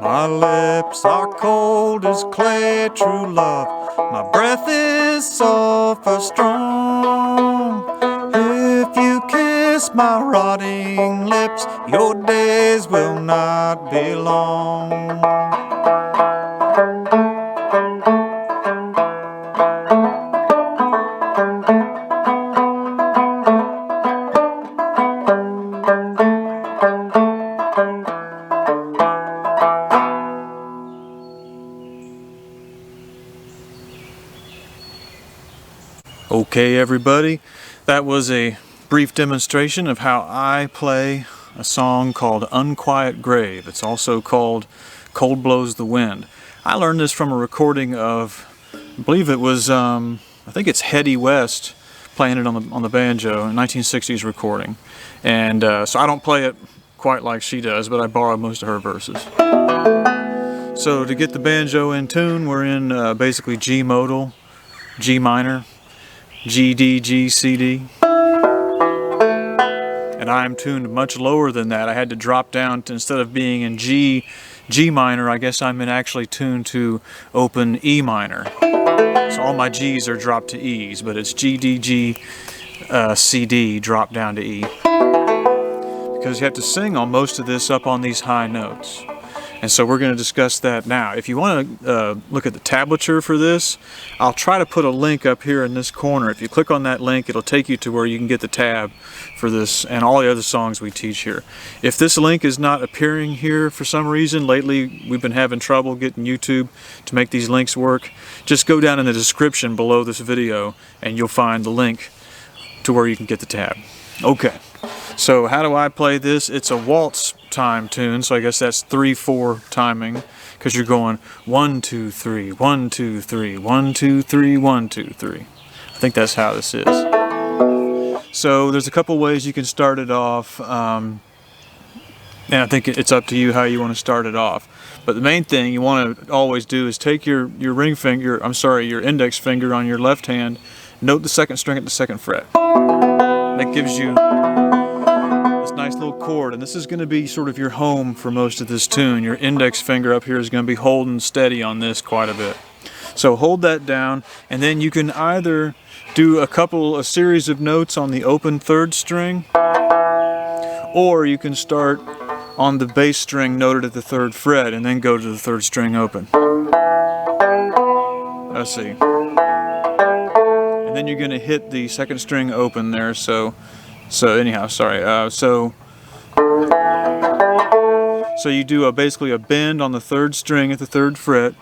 My lips are cold as clay, true love. My breath is sulfur strong. If you kiss my rotting lips, your days will not be long. Okay, everybody, that was a brief demonstration of how I play a song called Unquiet Grave. It's also called Cold Blows the Wind. I learned this from a recording of, I believe it was, I think it's Hedy West playing it on the banjo, a 1960s recording. And so I don't play it quite like she does, but I borrowed most of her verses. So to get the banjo in tune, we're in basically G modal, G minor, gDGCD, and I'm tuned much lower than that. I had to drop down to, instead of being in G minor, I guess I'm actually tuned to open E minor. So all my G's are dropped to E's, but it's gDGCD dropped down to E. Because you have to sing on most of this up on these high notes. And so we're going to discuss that now. If you want to look at the tablature for this, I'll try to put a link up here in this corner. If you click on that link, it'll take you to where you can get the tab for this and all the other songs we teach here. If this link is not appearing here for some reason, lately we've been having trouble getting YouTube to make these links work, just go down in the description below this video and you'll find the link to where you can get the tab. Okay, so how do I play this? It's a waltz time tune, so I guess that's 3/4 timing, because you're going 1 2 3 1 2 3 1 2 3 1 2 3. I think that's how this is. So there's a couple ways you can start it off, and I think it's up to you how you want to start it off. But the main thing you want to always do is take your ring finger, your index finger on your left hand, note the second string at the second fret. That gives you this nice little chord, and this is going to be sort of your home for most of this tune. Your index finger up here is going to be holding steady on this quite a bit. So hold that down, and then you can either do a series of notes on the open third string, or you can start on the bass string noted at the third fret and then go to the third string open. Let's see. And then you're going to hit the second string open there, so anyhow, sorry. So you do basically a bend on the third string at the third fret,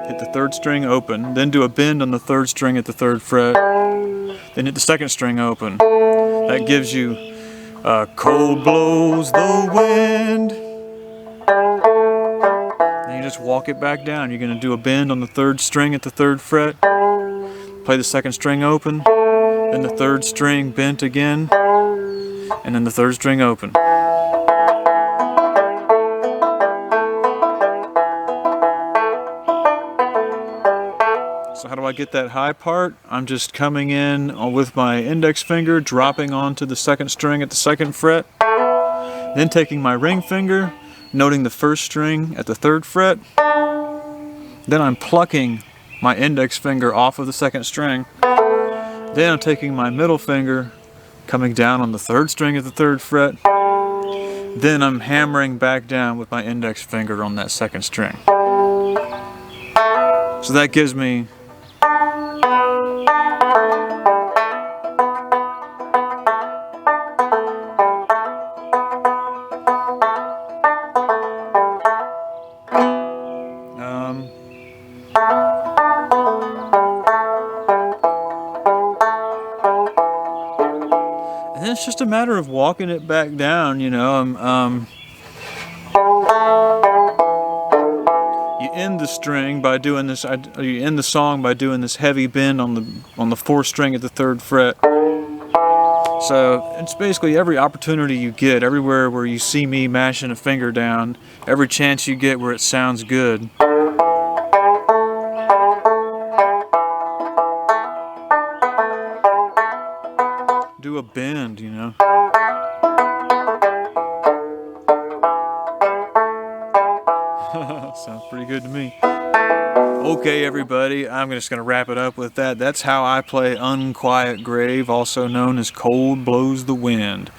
hit the third string open, then do a bend on the third string at the third fret, then hit the second string open. That gives you cold blows the wind. Then you just walk it back down. You're going to do a bend on the third string at the third fret, play the second string open, then the third string bent again, and then the third string open. So how do I get that high part? I'm just coming in with my index finger, dropping onto the second string at the second fret, then taking my ring finger, noting the first string at the third fret, then I'm plucking my index finger off of the second string. Then I'm taking my middle finger, coming down on the third string at the third fret. Then I'm hammering back down with my index finger on that second string. So that gives me and it's just a matter of walking it back down, you know. You end the string by doing this. You end the song by doing this heavy bend on the fourth string at the 3rd fret. So it's basically every opportunity you get, everywhere where you see me mashing a finger down, every chance you get where it sounds good. Do a bend, you know. Sounds pretty good to me. Okay, everybody, I'm just going to wrap it up with that. That's how I play Unquiet Grave, also known as Cold Blows the Wind.